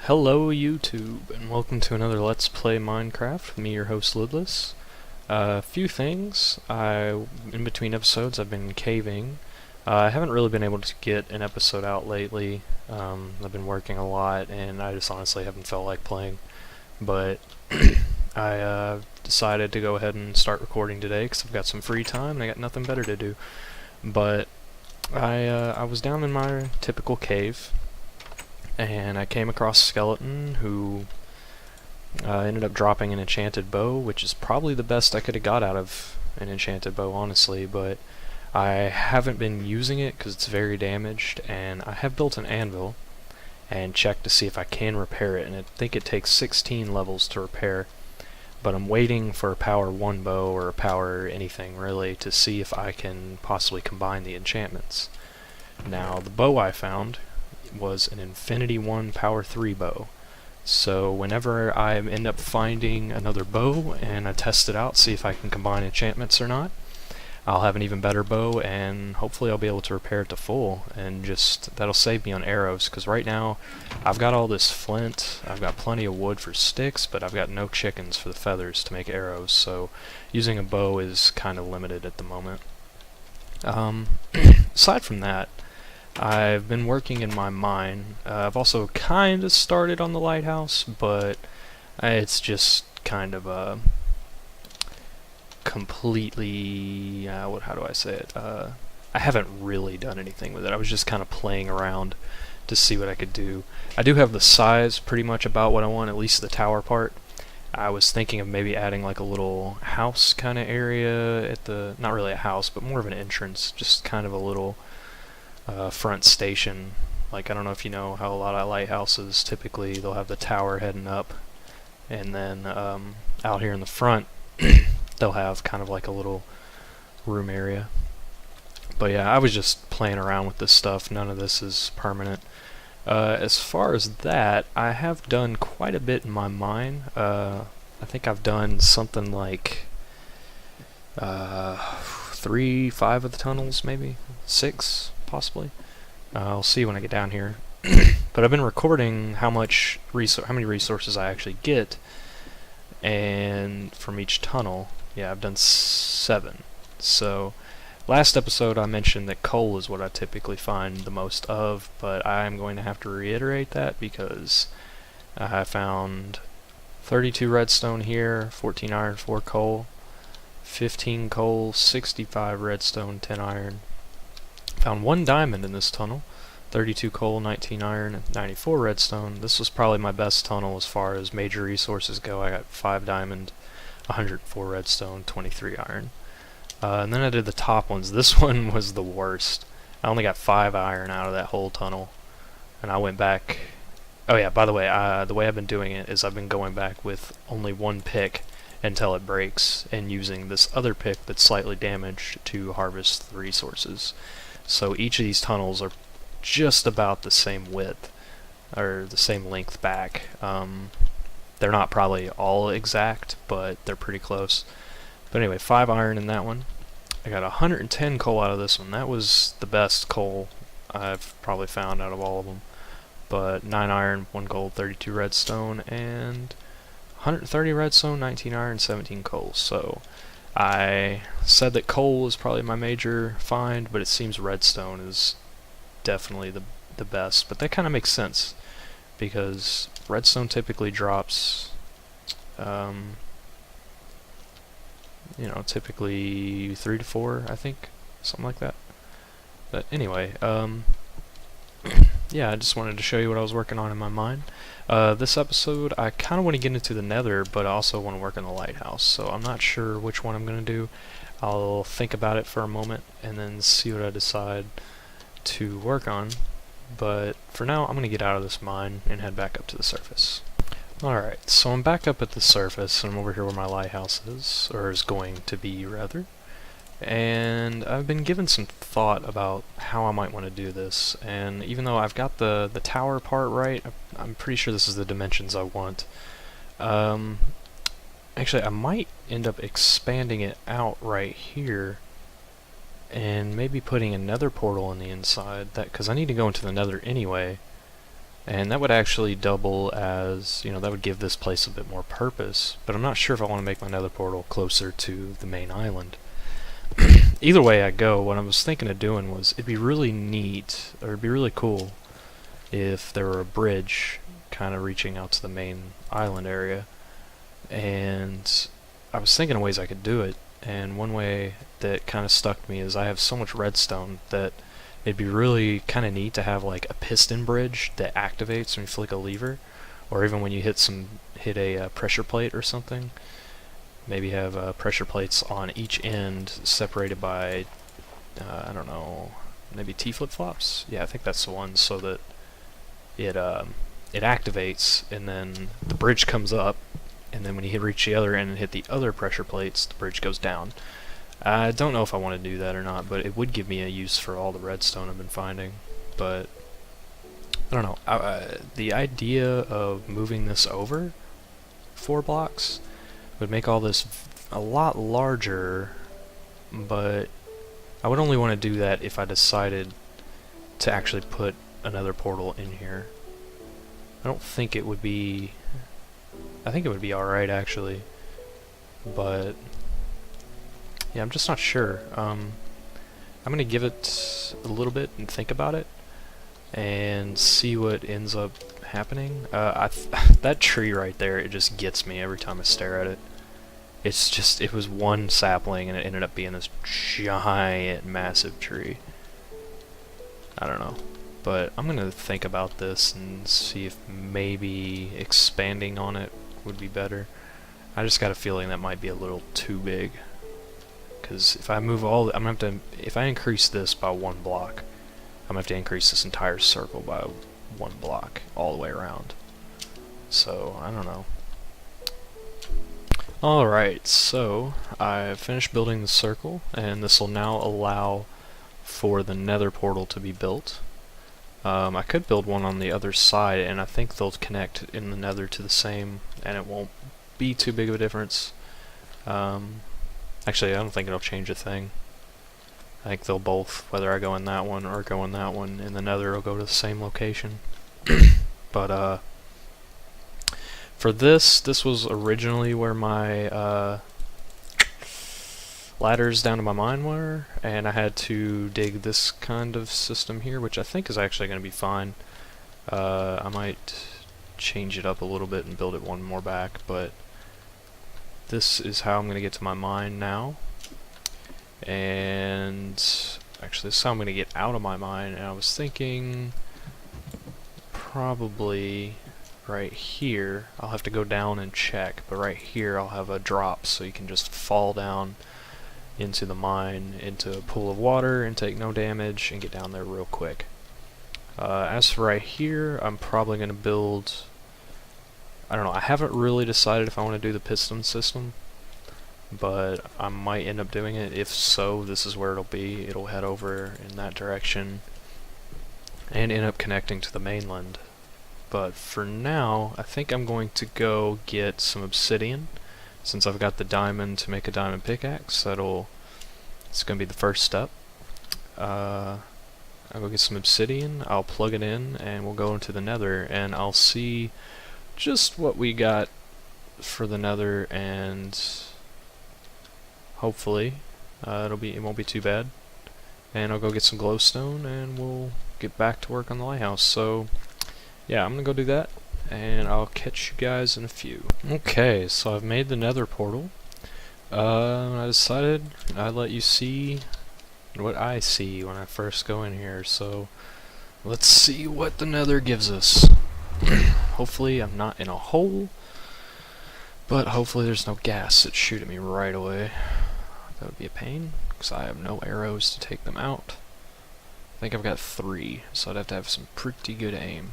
Hello YouTube, and welcome to another Let's Play Minecraft with me, your host Lidless. A few things. In between episodes I've been caving. I haven't really been able to get an episode out lately. I've been working a lot and I just honestly haven't felt like playing. But I decided to go ahead and start recording today because I've got some free time and I got nothing better to do. But I was down in my typical cave, and I came across a skeleton who ended up dropping an enchanted bow, which is probably the best I could have got out of an enchanted bow, honestly, but I haven't been using it because it's very damaged, and I have built an anvil and checked to see if I can repair it, and I think it takes 16 levels to repair, but I'm waiting for a power 1 bow or a power anything really to see if I can possibly combine the enchantments. Now, the bow I found was an Infinity 1 Power 3 bow. So whenever I end up finding another bow and I test it out, see if I can combine enchantments or not, I'll have an even better bow and hopefully I'll be able to repair it to full, and that'll save me on arrows, because right now I've got all this flint, I've got plenty of wood for sticks, but I've got no chickens for the feathers to make arrows, so using a bow is kind of limited at the moment. Aside from that, I've been working in my mine. I've also kind of started on the Lighthouse, but it's just kind of a completely, how do I say it? I haven't really done anything with it. I was just kind of playing around to see what I could do. I do have the size pretty much about what I want, at least the tower part. I was thinking of maybe adding like a little house kind of area at not really a house, but more of an entrance, just kind of a little front station. Like, I don't know if you know how a lot of lighthouses, typically they'll have the tower heading up, and then out here in the front they'll have kind of like a little room area. But yeah, I was just playing around with this stuff. None of this is permanent. As far as that, I have done quite a bit in my mine. I think I've done something like 3, 5 of the tunnels, maybe 6 possibly. I'll see when I get down here. But I've been recording how many resources I actually get, and from each tunnel. Yeah, I've done 7. So last episode I mentioned that coal is what I typically find the most of, but I'm going to have to reiterate that because I found 32 redstone here, 14 iron, 4 coal, 15 coal, 65 redstone, 10 iron. Found 1 diamond in this tunnel, 32 coal, 19 iron, 94 redstone. This was probably my best tunnel as far as major resources go. I got 5 diamond, 104 redstone, 23 iron. And then I did the top ones. This one was the worst. I only got 5 iron out of that whole tunnel. And I went back. Oh yeah, by the way I've been doing it is I've been going back with only 1 pick until it breaks, and using this other pick that's slightly damaged to harvest the resources. So each of these tunnels are just about the same width, or the same length back. They're not probably all exact, but they're pretty close. But anyway, 5 iron in that one. I got 110 coal out of this one. That was the best coal I've probably found out of all of them. But 9 iron, 1 gold, 32 redstone, and 130 redstone, 19 iron, 17 coal. So I said that coal is probably my major find, but it seems redstone is definitely the best. But that kind of makes sense, because redstone typically drops, typically 3 to 4, I think, something like that. But anyway, yeah, I just wanted to show you what I was working on in my mine. This episode, I kind of want to get into the nether, but I also want to work on the lighthouse, so I'm not sure which one I'm going to do. I'll think about it for a moment and then see what I decide to work on. But for now, I'm going to get out of this mine and head back up to the surface. Alright, so I'm back up at the surface, and I'm over here where my lighthouse is, or is going to be, rather. And I've been given some thought about how I might want to do this, and even though I've got the tower part right, I'm pretty sure this is the dimensions I want. Actually, I might end up expanding it out right here and maybe putting another portal on the inside, because I need to go into the nether anyway. And that would actually double as, you know, that would give this place a bit more purpose. But I'm not sure if I want to make my nether portal closer to the main island. Either way I go, what I was thinking of doing was, it'd be really neat, or it'd be really cool, if there were a bridge kind of reaching out to the main island area. And I was thinking of ways I could do it, and one way that kind of stuck me is I have so much redstone that it'd be really kind of neat to have like a piston bridge that activates when you flick a lever, or even when you hit a pressure plate or something. Maybe have pressure plates on each end separated by, I don't know, maybe T flip-flops? Yeah, I think that's the one, so that it activates, and then the bridge comes up, and then when you reach the other end and hit the other pressure plates, the bridge goes down. I don't know if I want to do that or not, but it would give me a use for all the redstone I've been finding. But I don't know. The idea of moving this over 4 blocks would make all this a lot larger, but I would only want to do that if I decided to actually put another portal in here. I don't think it would be... I think it would be alright, actually. But yeah, I'm just not sure. I'm going to give it a little bit and think about it and see what ends up happening. That tree right there, it just gets me every time I stare at it. It's just, it was one sapling and it ended up being this giant, massive tree. I don't know. But I'm going to think about this and see if maybe expanding on it would be better. I just got a feeling that might be a little too big. Because if I move all, I'm going to have to, if I increase this by 1 block, I'm going to have to increase this entire circle by 1 block all the way around. So, I don't know. Alright, so I've finished building the circle, and this will now allow for the nether portal to be built. I could build one on the other side, and I think they'll connect in the nether to the same, and it won't be too big of a difference. Actually, I don't think it'll change a thing. I think they'll both, whether I go in that one or go in that one, in the nether will go to the same location. But, for this was originally where my, ladders down to my mine were, and I had to dig this kind of system here, which I think is actually going to be fine. I might change it up a little bit and build it one more back, but this is how I'm going to get to my mine now. And actually this is how I'm going to get out of my mine, and I was thinking probably right here, I'll have to go down and check, but right here I'll have a drop so you can just fall down into the mine, into a pool of water, and take no damage, and get down there real quick. As for right here, I'm probably going to build... I don't know, I haven't really decided if I want to do the piston system, but I might end up doing it. If so, this is where it'll be. It'll head over in that direction, and end up connecting to the mainland. But for now, I think I'm going to go get some obsidian, since I've got the diamond to make a diamond pickaxe. It's going to be the first step. I'll go get some obsidian, I'll plug it in, and we'll go into the nether, and I'll see just what we got for the nether, and hopefully it won't be too bad. And I'll go get some glowstone, and we'll get back to work on the lighthouse. So yeah, I'm gonna go do that, and I'll catch you guys in a few. Okay, so I've made the nether portal. I decided I'd let you see what I see when I first go in here, so let's see what the nether gives us. Hopefully I'm not in a hole, but hopefully there's no gas that shoot at me right away. That would be a pain, because I have no arrows to take them out. I think I've got 3, so I'd have to have some pretty good aim.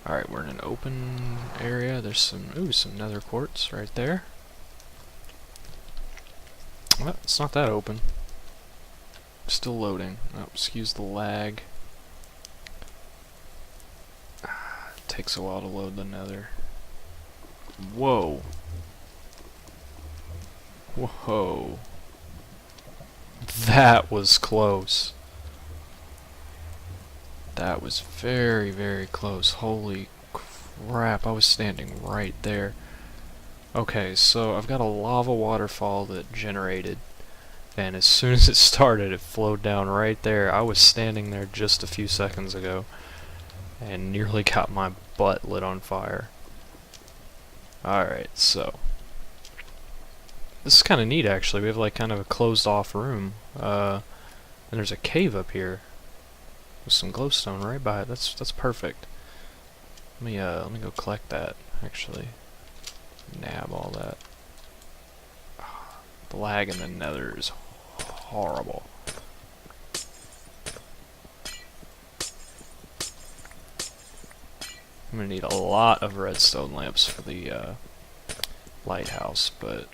Alright, we're in an open area. There's some nether quartz right there. Well, it's not that open. Still loading. Oh, excuse the lag. It takes a while to load the nether. Whoa. Whoa. That was close. That was very, very close. Holy crap, I was standing right there. Okay, so I've got a lava waterfall that generated, and as soon as it started, it flowed down right there. I was standing there just a few seconds ago, and nearly got my butt lit on fire. Alright, so this is kind of neat, actually. We have like kind of a closed off room, and there's a cave up here with some glowstone right by it. That's perfect. Let me go collect that, actually. Nab all that. The lag in the nether is horrible. I'm gonna need a lot of redstone lamps for the lighthouse, but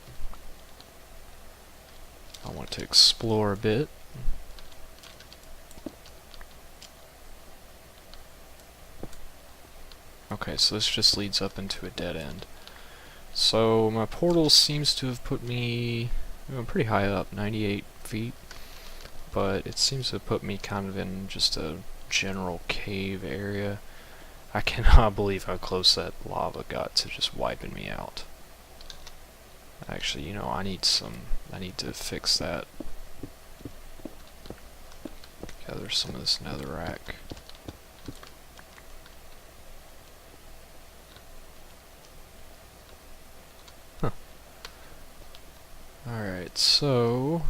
I want to explore a bit. Okay, so this just leads up into a dead end. So my portal seems to have put me pretty high up, 98 feet, but it seems to have put me kind of in just a general cave area. I cannot believe how close that lava got to just wiping me out. Actually, you know, I need to fix that. Gather some of this netherrack. Huh. Alright, so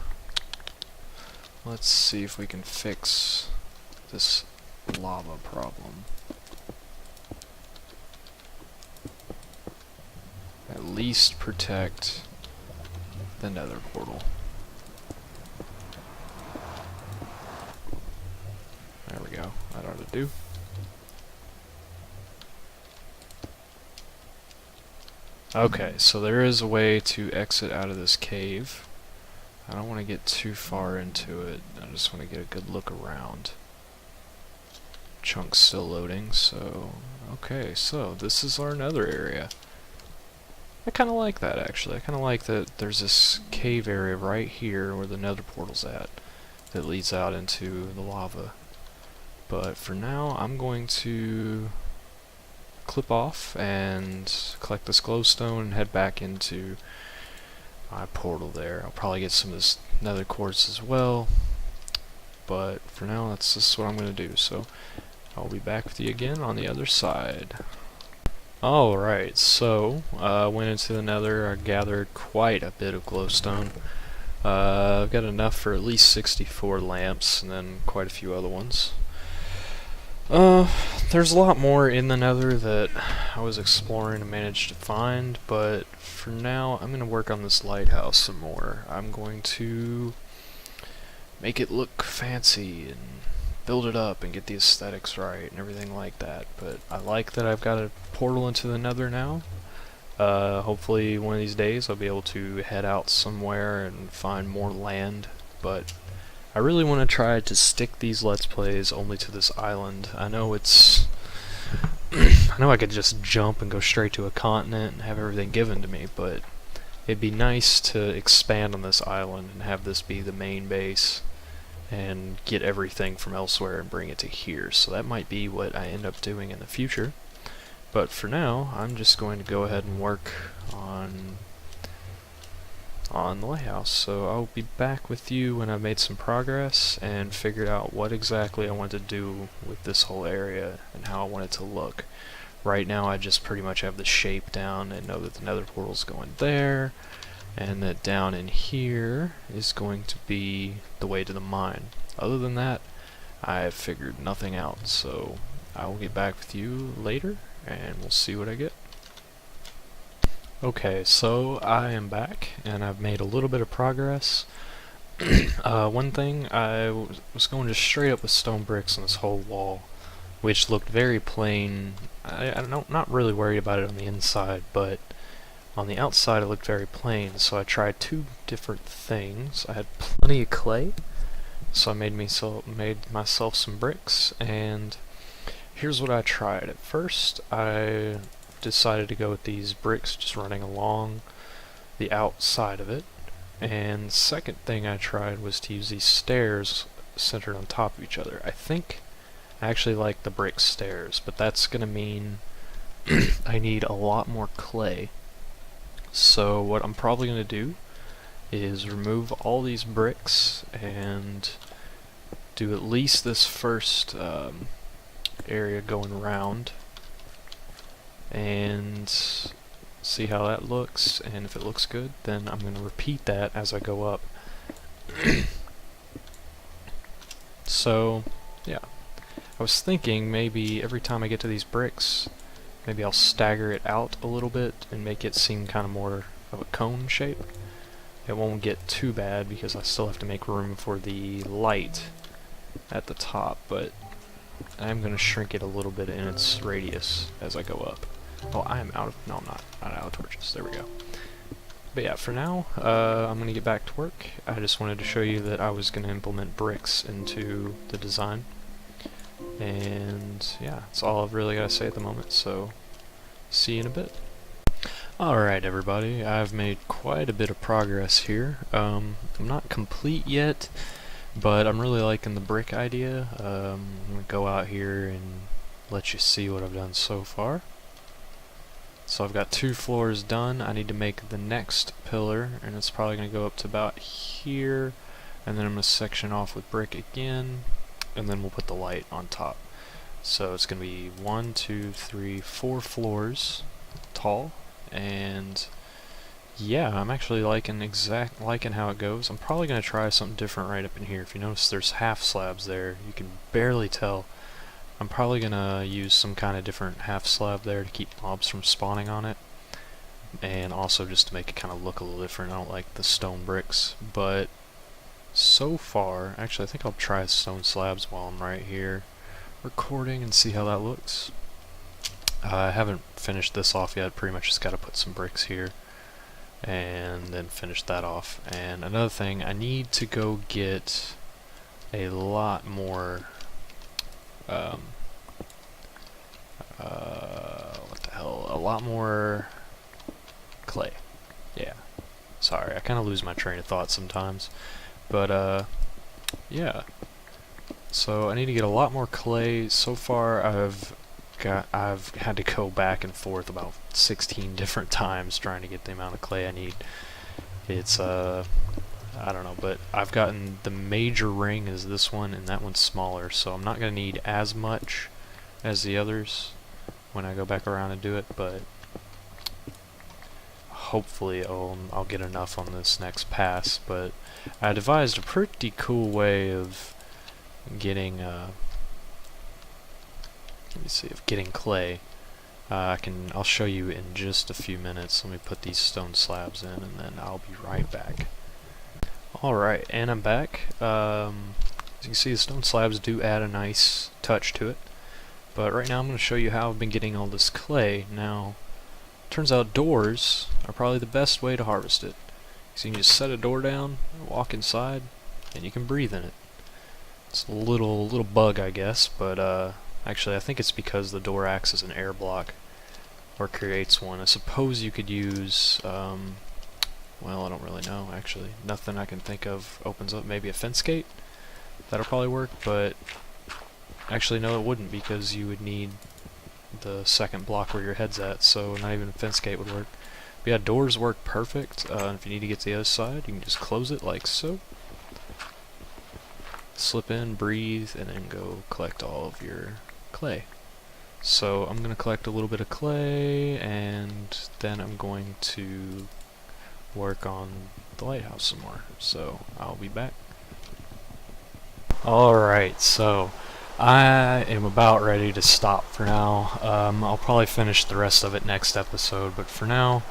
let's see if we can fix this lava problem. At least protect the nether portal. There we go. That ought to do. Okay, so there is a way to exit out of this cave. I don't want to get too far into it. I just want to get a good look around. Chunk's still loading, so... Okay, so this is our nether area. I kind of like that, actually. I kind of like that there's this cave area right here where the nether portal's at that leads out into the lava. But for now, I'm going to clip off and collect this glowstone and head back into my portal there. I'll probably get some of this nether quartz as well. But for now, that's just what I'm going to do. So I'll be back with you again on the other side. Alright, so went into the nether. I gathered quite a bit of glowstone. I've got enough for at least 64 lamps and then quite a few other ones. There's a lot more in the nether that I was exploring and managed to find, but for now I'm going to work on this lighthouse some more. I'm going to make it look fancy and build it up and get the aesthetics right and everything like that, but I like that I've got a portal into the nether now. Hopefully one of these days I'll be able to head out somewhere and find more land, but I really want to try to stick these Let's Plays only to this island. I know it's... I know I could just jump and go straight to a continent and have everything given to me, but it'd be nice to expand on this island and have this be the main base and get everything from elsewhere and bring it to here. So that might be what I end up doing in the future. But for now, I'm just going to go ahead and work on the lighthouse. So I'll be back with you when I've made some progress and figured out what exactly I want to do with this whole area and how I want it to look. Right now I just pretty much have the shape down and know that the nether portal's going there, and that down in here is going to be the way to the mine. Other than that, I've figured nothing out, so I will get back with you later and we'll see what I get. Okay, so I am back and I've made a little bit of progress. One thing, I was going just straight up with stone bricks on this whole wall, which looked very plain. I'm not really worried about it on the inside, but on the outside it looked very plain, so I tried two different things. I had plenty of clay, so I made myself some bricks, and here's what I tried. At first, I decided to go with these bricks just running along the outside of it, and second thing I tried was to use these stairs centered on top of each other. I think I actually like the brick stairs, but that's gonna mean I need a lot more clay. So what I'm probably gonna do is remove all these bricks and do at least this first area going around and see how that looks, and if it looks good then I'm going to repeat that as I go up. So yeah, I was thinking maybe every time I get to these bricks, maybe I'll stagger it out a little bit and make it seem kind of more of a cone shape. It won't get too bad because I still have to make room for the light at the top, but I'm going to shrink it a little bit in its radius as I go up. Oh, I am out of... no, I'm not out of torches. There we go. But yeah, for now, I'm going to get back to work. I just wanted to show you that I was going to implement bricks into the design. And yeah, that's all I've really got to say at the moment, so see you in a bit. Alright everybody, I've made quite a bit of progress here. I'm not complete yet, but I'm really liking the brick idea. I'm going to go out here and let you see what I've done so far. So I've got 2 floors done. I need to make the next pillar, and it's probably going to go up to about here, and then I'm going to section off with brick again, and then we'll put the light on top. So it's going to be 1, 2, 3, 4 floors tall. And yeah, I'm actually liking how it goes. I'm probably going to try something different right up in here. If you notice there's half slabs there, you can barely tell. I'm probably going to use some kind of different half slab there to keep mobs from spawning on it, and also just to make it kind of look a little different. I don't like the stone bricks, but so far, actually I think I'll try stone slabs while I'm right here recording and see how that looks. I haven't finished this off yet, pretty much just got to put some bricks here and then finish that off. And another thing, I need to go get a lot more what the hell, a lot more clay. Yeah, sorry, I kind of lose my train of thought sometimes, but yeah, so I need to get a lot more clay. So far I've had to go back and forth about 16 different times trying to get the amount of clay I need. It's I don't know, but I've gotten the major ring is this one, and that one's smaller, so I'm not going to need as much as the others when I go back around and do it, but hopefully I'll get enough on this next pass. But I devised a pretty cool way of getting let me see, of getting clay. I'll show you in just a few minutes. Let me put these stone slabs in and then I'll be right back. Alright, and I'm back. As you can see, the stone slabs do add a nice touch to it. But right now I'm going to show you how I've been getting all this clay. Now, turns out doors are probably the best way to harvest it. So you can just set a door down, walk inside, and you can breathe in it. It's a little bug, I guess, but actually I think it's because the door acts as an air block, or creates one. I suppose you could use, well, I don't really know, actually. Nothing I can think of opens up. Maybe a fence gate? That'll probably work, but actually no, it wouldn't, because you would need the second block where your head's at, so not even a fence gate would work. But yeah, doors work perfect. If you need to get to the other side, you can just close it like so. Slip in, breathe, and then go collect all of your clay. So I'm going to collect a little bit of clay, and then I'm going to work on the lighthouse some more. So I'll be back. Alright, so I am about ready to stop for now. I'll probably finish the rest of it next episode, but for now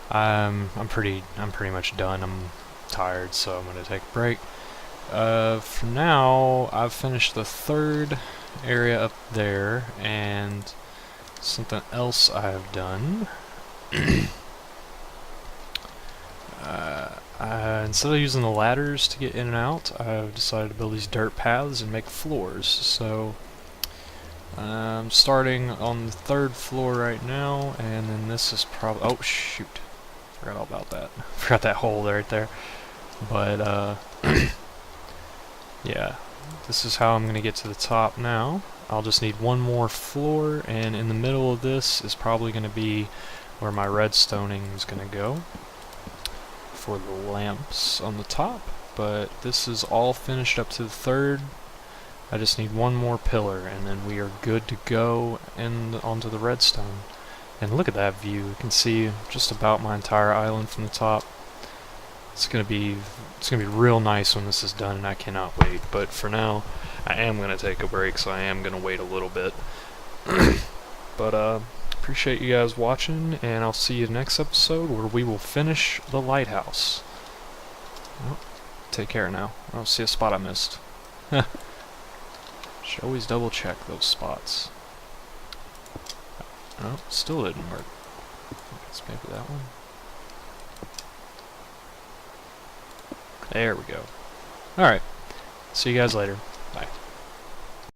I'm pretty much done. I'm tired, so I'm going to take a break. For now, I've finished the third area up there, and something else I've done. Instead of using the ladders to get in and out, I've decided to build these dirt paths and make floors. So I'm starting on the 3rd floor right now, and then this is probably... oh shoot, forgot all about that. Forgot that hole right there. But yeah, this is how I'm going to get to the top now. I'll just need one more floor, and in the middle of this is probably going to be where my redstoning is going to go for the lamps on the top. But this is all finished up to the third. I just need one more pillar, and then we are good to go and onto the redstone. And look at that view. You can see just about my entire island from the top. It's gonna be real nice when this is done, and I cannot wait. But for now, I am gonna take a break, so I am gonna wait a little bit. But appreciate you guys watching, and I'll see you next episode where we will finish the lighthouse. Well, take care now. I don't see a spot I missed. Should always double check those spots. Oh, still didn't work. Guess maybe that one. There we go. Alright. See you guys later.